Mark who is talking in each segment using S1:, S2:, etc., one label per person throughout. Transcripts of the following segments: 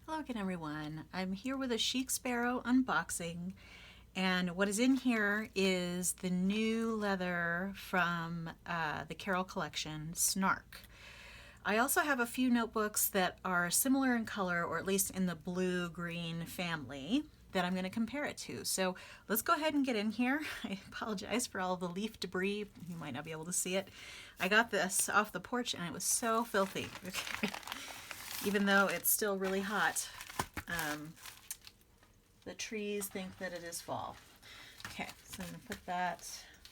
S1: Hello again, everyone. I'm here with a Chic Sparrow unboxing, and what is in here is the new leather from the Carol collection, Snark. I also have a few notebooks that are similar in color, or at least in the blue-green family, that I'm going to compare it to. So let's go ahead and get in here. I apologize for all the leaf debris. You might not be able to see it. I got this off the porch and it was so filthy. Okay. Even though it's still really hot, the trees think that it is fall. Okay, so I'm going to put that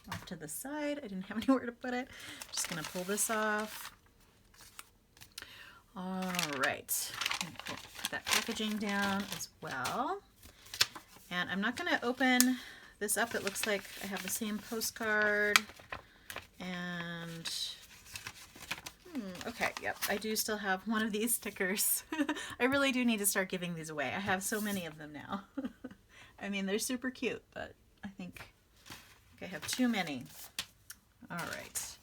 S1: off to the side. I didn't have anywhere to put it. I'm just going to pull this off. All right, put that packaging down as well. And I'm not going to open this up. It looks like I have the same postcard. And okay, yep, I do still have one of these stickers. I really do need to start giving these away. I have so many of them now. I mean, they're super cute, but I think I have too many. All right,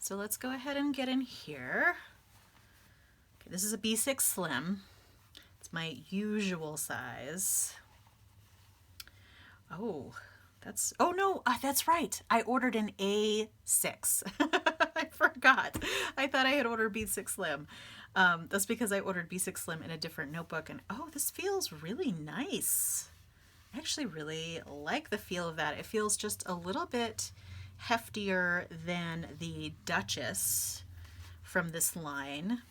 S1: so let's go ahead and get in here. Okay, this is a B6 Slim. It's my usual size. Oh, oh no, that's right. I ordered an A6. I forgot. I thought I had ordered B6 Slim. That's because I ordered B6 Slim in a different notebook. And oh, this feels really nice. I actually really like the feel of that. It feels just a little bit heftier than the Duchess from this line.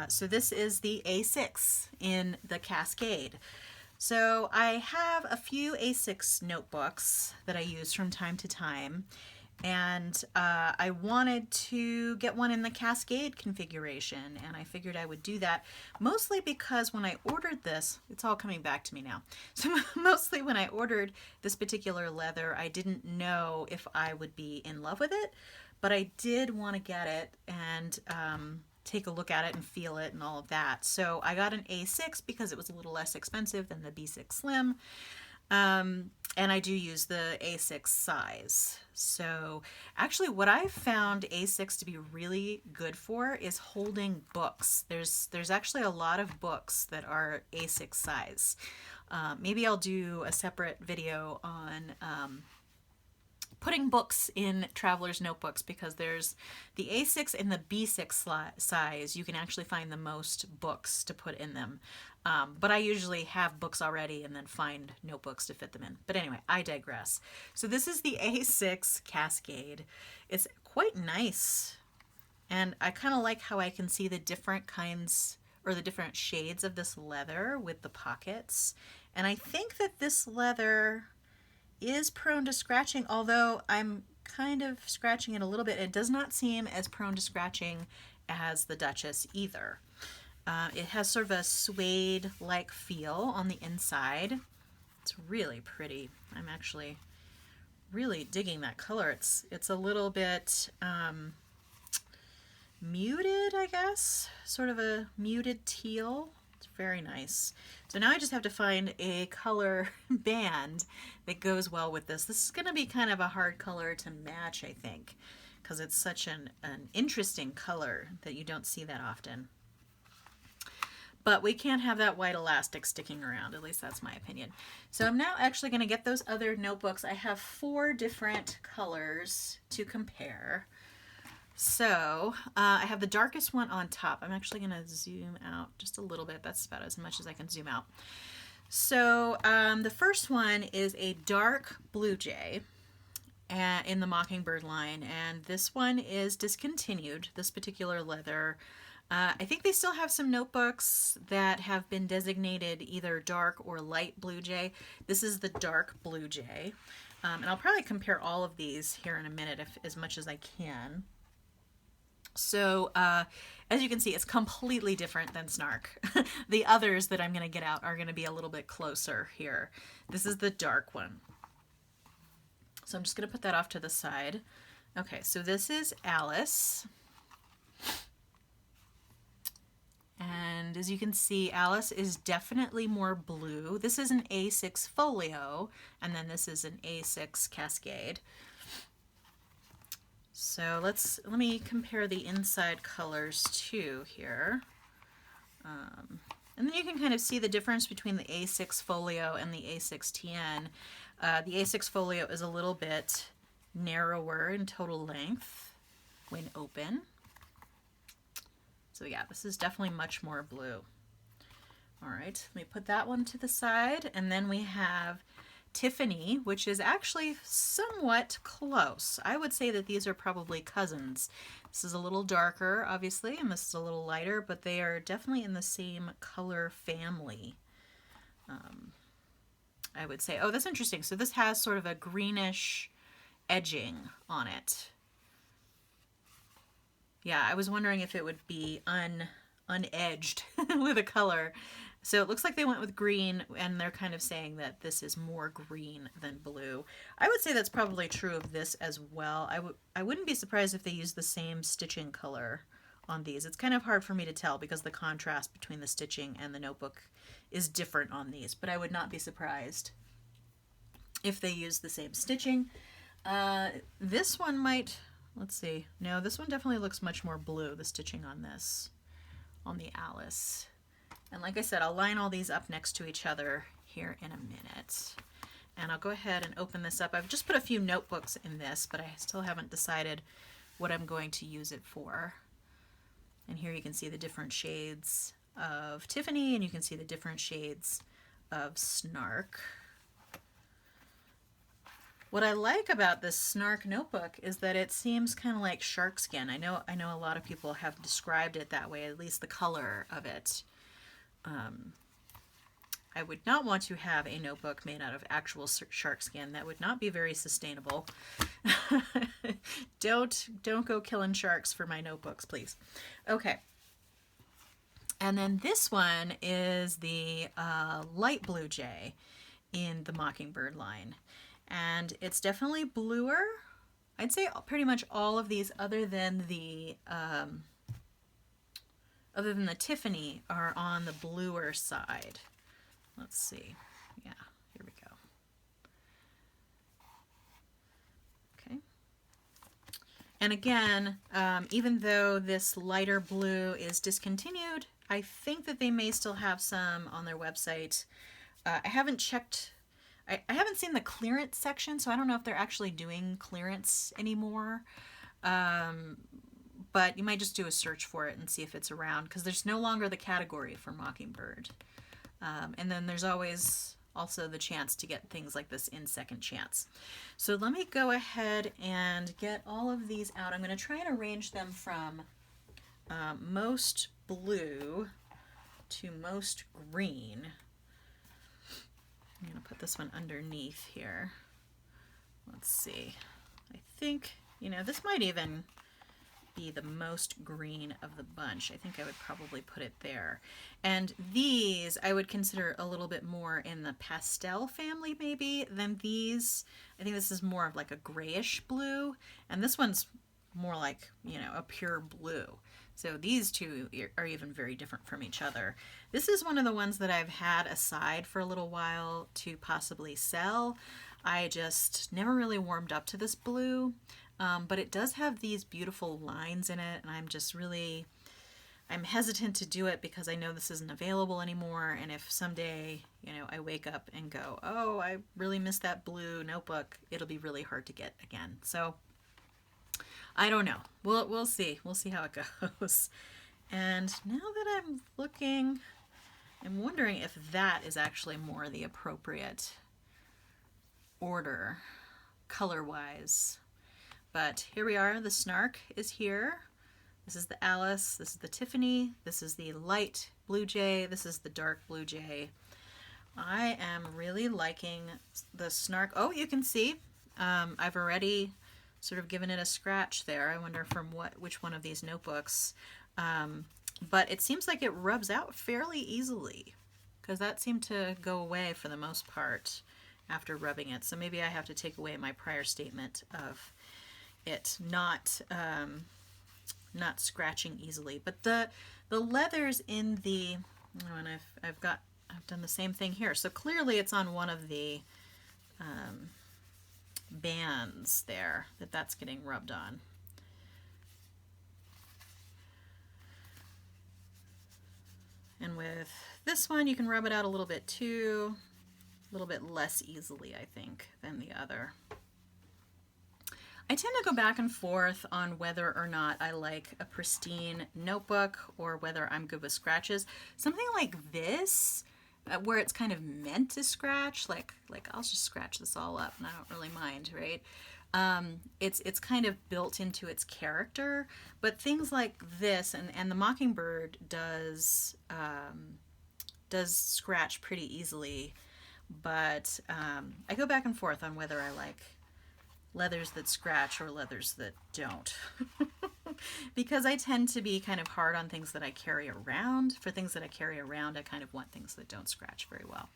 S1: So this is the A6 in the Cascade. So I have a few A6 notebooks that I use from time to time, and I wanted to get one in the Cascade configuration, and I figured I would do that mostly because when I ordered this, it's all coming back to me now. So mostly when I ordered this particular leather, I didn't know if I would be in love with it, but I did want to get it and take a look at it and feel it and all of that. So I got an A6 because it was a little less expensive than the B6 Slim. And I do use the A6 size. So actually what I've found A6 to be really good for is holding books. There's actually a lot of books that are A6 size. Maybe I'll do a separate video on putting books in traveler's notebooks, because there's the A6 and the B6 size. You can actually find the most books to put in them. But I usually have books already and then find notebooks to fit them in. But anyway, I digress. So this is the A6 Cascade. It's quite nice. And I kind of like how I can see the different kinds or the different shades of this leather with the pockets. And I think that this leather is prone to scratching, although I'm kind of scratching it a little bit. It does not seem as prone to scratching as the Duchess either. It has sort of a suede-like feel on the inside. It's really pretty. I'm actually really digging that color. It's a little bit muted, I guess, sort of a muted teal. It's very nice. So now I just have to find a color band that goes well with this. This is going to be kind of a hard color to match, I think, because it's such an interesting color that you don't see that often. But we can't have that white elastic sticking around, at least that's my opinion. So I'm now actually going to get those other notebooks. I have 4 different colors to compare. So I have the darkest one on top. I'm actually going to zoom out just a little bit. That's about as much as I can zoom out. So the first one is a dark blue jay in the Mockingbird line, and this one is discontinued, this particular leather. I think they still have some notebooks that have been designated either dark or light blue jay. This is the dark blue jay. And I'll probably compare all of these here in a minute as much as I can. So as you can see, it's completely different than Snark. The others that I'm going to get out are going to be a little bit closer here. This is the dark one. So I'm just going to put that off to the side. Okay, so this is Alice. And as you can see, Alice is definitely more blue. This is an A6 folio, and then this is an A6 Cascade. So let me compare the inside colors too here. And then you can kind of see the difference between the A6 folio and the A6 TN. The A6 folio is a little bit narrower in total length when open. So yeah, this is definitely much more blue. All right, let me put that one to the side. And then we have Tiffany, which is actually somewhat close. I would say that these are probably cousins. This is a little darker, obviously, and this is a little lighter, but they are definitely in the same color family. I would say, oh, that's interesting. So this has sort of a greenish edging on it. Yeah, I was wondering if it would be unedged with a color. So it looks like they went with green, and they're kind of saying that this is more green than blue. I would say that's probably true of this as well. I wouldn't be surprised if they use the same stitching color on these. It's kind of hard for me to tell because the contrast between the stitching and the notebook is different on these, but I would not be surprised if they use the same stitching. This one might, let's see. No, this one definitely looks much more blue, the stitching on this, on the Alice. And like I said, I'll line all these up next to each other here in a minute. And I'll go ahead and open this up. I've just put a few notebooks in this, but I still haven't decided what I'm going to use it for. And here you can see the different shades of Tiffany, and you can see the different shades of Snark. What I like about this Snark notebook is that it seems kind of like shark skin. I know a lot of people have described it that way, at least the color of it. I would not want to have a notebook made out of actual shark skin. That would not be very sustainable. Don't go killing sharks for my notebooks, please. Okay. And then this one is the light blue jay in the Mockingbird line. And it's definitely bluer. I'd say pretty much all of these other than the Tiffany are on the bluer side. Let's see. Yeah, here we go. Okay. And again, even though this lighter blue is discontinued, I think that they may still have some on their website. I haven't checked. I haven't seen the clearance section, so I don't know if they're actually doing clearance anymore. But you might just do a search for it and see if it's around, because there's no longer the category for Mockingbird. And then there's always also the chance to get things like this in second chance. So let me go ahead and get all of these out. I'm going to try and arrange them from most blue to most green. I'm going to put this one underneath here. Let's see. I think, this might even be the most green of the bunch. I think I would probably put it there. And these I would consider a little bit more in the pastel family maybe than these. I think this is more of like a grayish blue, and this one's more like, a pure blue. So these two are even very different from each other. This is one of the ones that I've had aside for a little while to possibly sell. I just never really warmed up to this blue, but it does have these beautiful lines in it, and I'm hesitant to do it because I know this isn't available anymore, and if someday, I wake up and go, oh, I really miss that blue notebook, it'll be really hard to get again. So I don't know. We'll see. We'll see how it goes. And now that I'm looking, I'm wondering if that is actually more the appropriate order color-wise. But here we are. The Snark is here. This is the Alice. This is the Tiffany. This is the light blue jay. This is the dark blue jay. I am really liking the Snark. Oh, you can see I've already sort of given it a scratch there. I wonder from which one of these notebooks. But it seems like it rubs out fairly easily, because that seemed to go away for the most part after rubbing it. So maybe I have to take away my prior statement of it not scratching easily. But the leathers in the, and I've done the same thing here. So clearly it's on one of the bands there that's getting rubbed on. And with this one, you can rub it out a little bit too, a little bit less easily, I think, than the other. I tend to go back and forth on whether or not I like a pristine notebook or whether I'm good with scratches. Something like this, where it's kind of meant to scratch, like I'll just scratch this all up and I don't really mind, right? It's kind of built into its character, but things like this and the Mockingbird does scratch pretty easily, but I go back and forth on whether I like leathers that scratch or leathers that don't. Because I tend to be kind of hard on things that I carry around. For things that I carry around, I kind of want things that don't scratch very well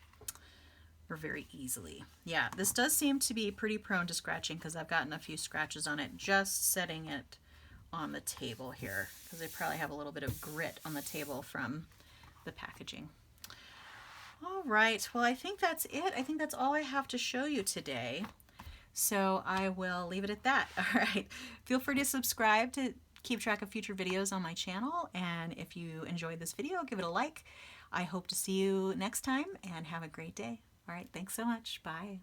S1: or very easily. Yeah, this does seem to be pretty prone to scratching because I've gotten a few scratches on it just setting it on the table here, because I probably have a little bit of grit on the table from the packaging. All right, well, I think that's it. I think that's all I have to show you today. So I will leave it at that. All right. Feel free to subscribe to keep track of future videos on my channel. And if you enjoyed this video, give it a like. I hope to see you next time and have a great day. All right. Thanks so much. Bye.